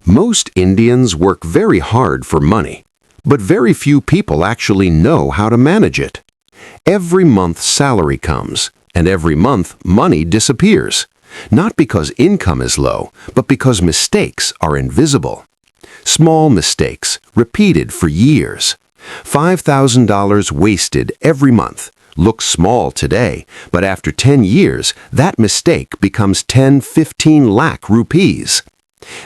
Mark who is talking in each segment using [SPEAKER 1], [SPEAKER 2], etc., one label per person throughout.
[SPEAKER 1] Most Indians work very hard for money, but very few people actually know how to manage it. Every month salary comes, and every month money disappears. Not because income is low, but because mistakes are invisible. Small mistakes, repeated for years. $5,000 wasted every month. Looks small today, but after 10 years, that mistake becomes 10-15 lakh rupees.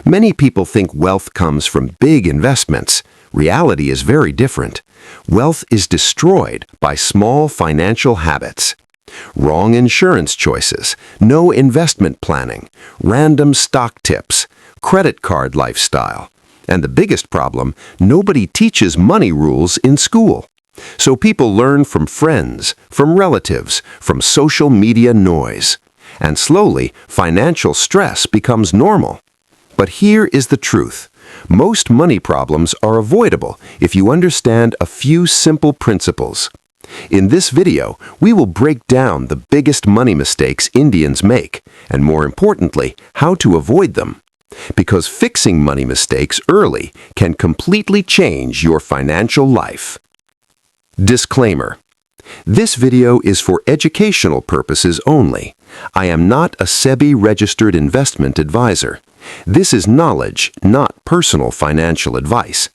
[SPEAKER 1] Many people think wealth comes from big investments. Reality is very different. Wealth is destroyed by small financial habits. Wrong insurance choices, no investment planning, random stock tips, credit card lifestyle. And the biggest problem, nobody teaches money rules in school. So people learn from friends, from relatives, from social media noise. And slowly, financial stress becomes normal. But here is the truth. Most money problems are avoidable if you understand a few simple principles. In this video, we will break down the biggest money mistakes Indians make, and more importantly, how to avoid them. Because fixing money mistakes early can completely change your financial life. Disclaimer. This video is for educational purposes only. I am not a SEBI-registered investment advisor. This is knowledge, not personal financial advice.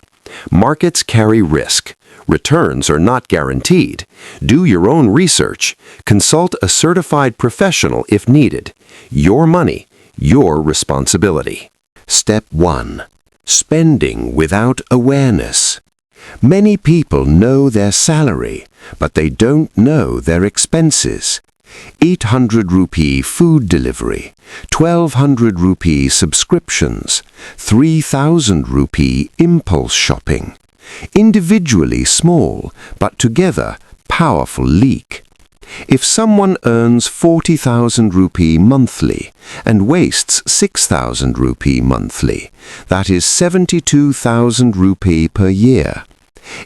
[SPEAKER 1] Markets carry risk. Returns are not guaranteed. Do your own research. Consult a certified professional if needed. Your money, your responsibility. Step 1. Spending without awareness. Many people know their salary, but they don't know their expenses. 800 rupee food delivery, 1200 rupee subscriptions, 3000 rupee impulse shopping. Individually small, but together powerful leak. If someone earns 40,000 rupee monthly and wastes 6,000 rupee monthly, that is 72,000 rupee per year.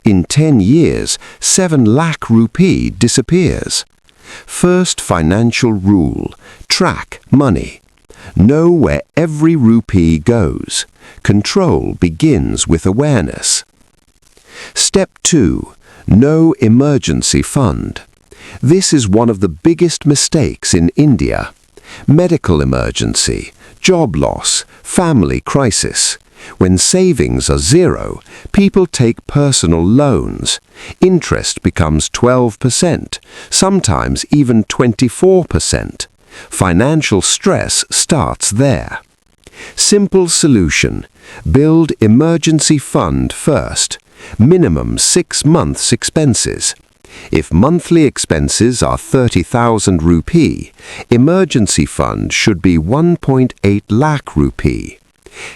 [SPEAKER 1] In 10 years, 7 lakh rupee disappears. First financial rule, track money. Know where every rupee goes. Control begins with awareness. Step 2. No emergency fund. This is one of the biggest mistakes in India. Medical emergency, job loss, family crisis. When savings are zero, people take personal loans. Interest becomes 12%, sometimes even 24%. Financial stress starts there. Simple solution. Build emergency fund first. Minimum 6 months expenses. If monthly expenses are 30,000 rupee, emergency fund should be 1.8 lakh rupee.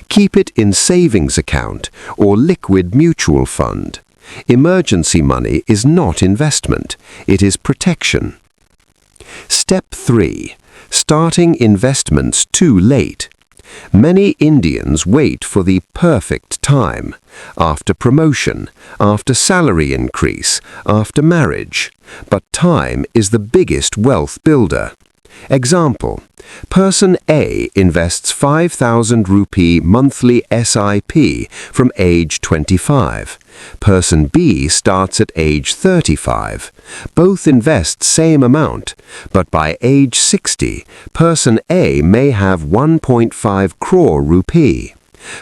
[SPEAKER 1] Keep it in savings account or liquid mutual fund. Emergency money is not investment, it is protection. Step 3. Starting investments too late. Many Indians wait for the perfect time, after promotion, after salary increase, after marriage. But time is the biggest wealth builder. Example, person A invests 5,000 rupee monthly SIP from age 25. Person B starts at age 35. Both invest same amount, but by age 60, person A may have 1.5 crore rupee.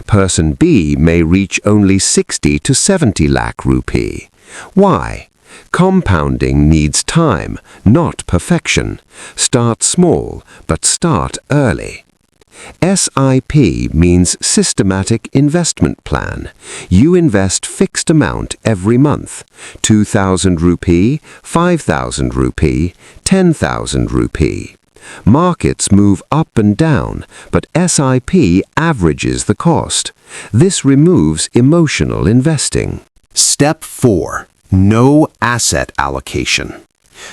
[SPEAKER 1] Person B may reach only 60 to 70 lakh rupee. Why? Compounding needs time, not perfection. Start small, but start early. SIP means Systematic Investment Plan. You invest fixed amount every month. 2,000 rupee, 5,000 rupee, 10,000 rupee. Markets move up and down, but SIP averages the cost. This removes emotional investing. Step 4. No asset allocation.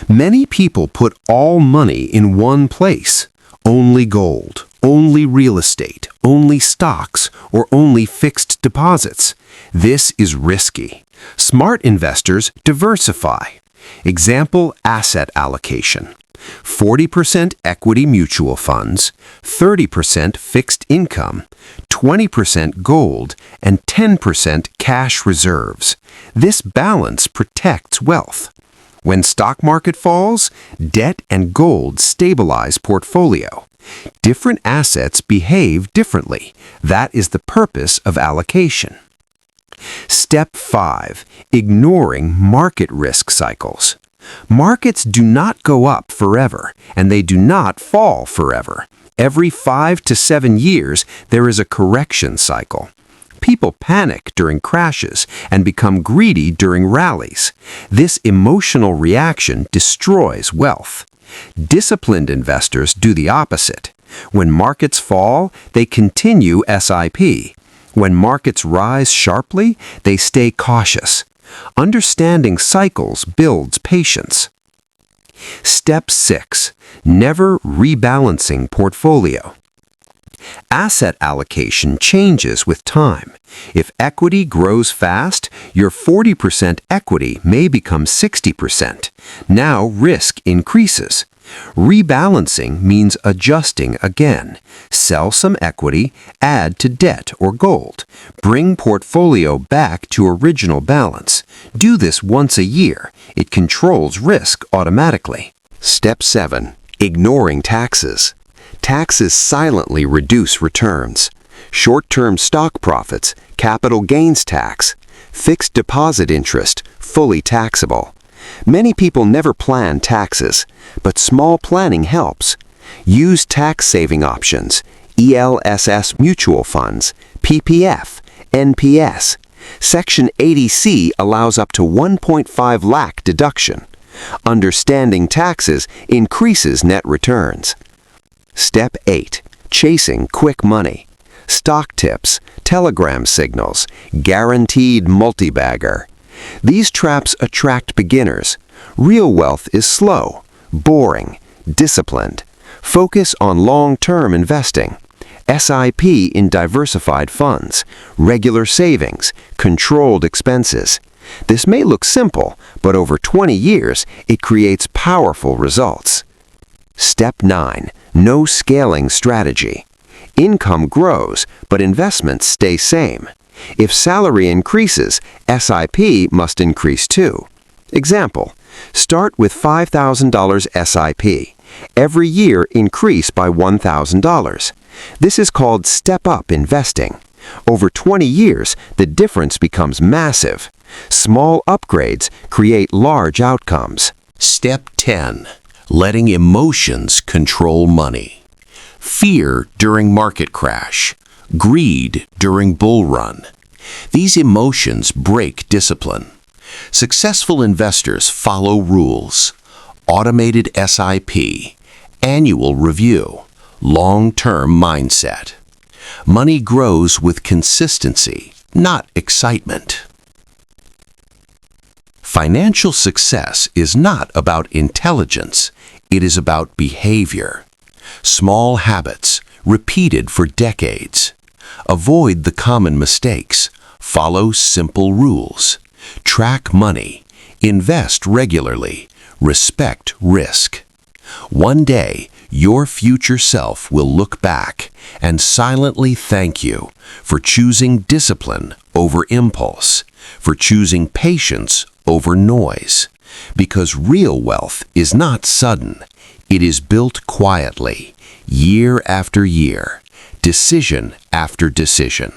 [SPEAKER 1] Many people put all money in one place. Only gold, only real estate, only stocks, or only fixed deposits. This is risky. Smart investors diversify. Example asset allocation. 40% equity mutual funds, 30% fixed income, 20% gold, and 10% cash reserves. This balance protects wealth. When stock market falls, debt and gold stabilize portfolio. Different assets behave differently. That is the purpose of allocation. Step 5. Ignoring market risk cycles. Markets do not go up forever, and they do not fall forever. Every 5 to 7 years, there is a correction cycle. People panic during crashes and become greedy during rallies. This emotional reaction destroys wealth. Disciplined investors do the opposite. When markets fall, they continue SIP. When markets rise sharply, they stay cautious. Understanding cycles builds patience. Step 6. Never rebalancing portfolio. Asset allocation changes with time. If equity grows fast, your 40% equity may become 60%. Now risk increases. Rebalancing means adjusting again. Sell some equity, add to debt or gold. Bring portfolio back to original balance. Do this once a year. It controls risk automatically. Step 7. Ignoring taxes. Taxes silently reduce returns. Short-term stock profits, capital gains tax, fixed deposit interest, fully taxable. Many people never plan taxes, but small planning helps. Use tax-saving options, ELSS mutual funds, PPF, NPS. Section 80C allows up to 1.5 lakh deduction. Understanding taxes increases net returns. Step 8. Chasing quick money. Stock tips, telegram signals, guaranteed multibagger. These traps attract beginners. Real wealth is slow, boring, disciplined. Focus on long-term investing. SIP in diversified funds, regular savings, controlled expenses. This may look simple, but over 20 years, it creates powerful results. Step 9. No scaling strategy. Income grows, but investments stay same. If salary increases, SIP must increase too. Example, start with $5,000 SIP. Every year increase by $1,000. This is called step-up investing. Over 20 years, the difference becomes massive. Small upgrades create large outcomes. Step 10. Letting emotions control money. Fear during market crash. Greed during bull run. These emotions break discipline. Successful investors follow rules. Automated SIP, annual review, long-term mindset. Money grows with consistency, not excitement. Financial success is not about intelligence, it is about behavior. Small habits, repeated for decades. Avoid the common mistakes. Follow simple rules. Track money. Invest regularly. Respect risk. One day, your future self will look back and silently thank you for choosing discipline over impulse, for choosing patience over noise. Because real wealth is not sudden. It is built quietly, year after year, decision after decision.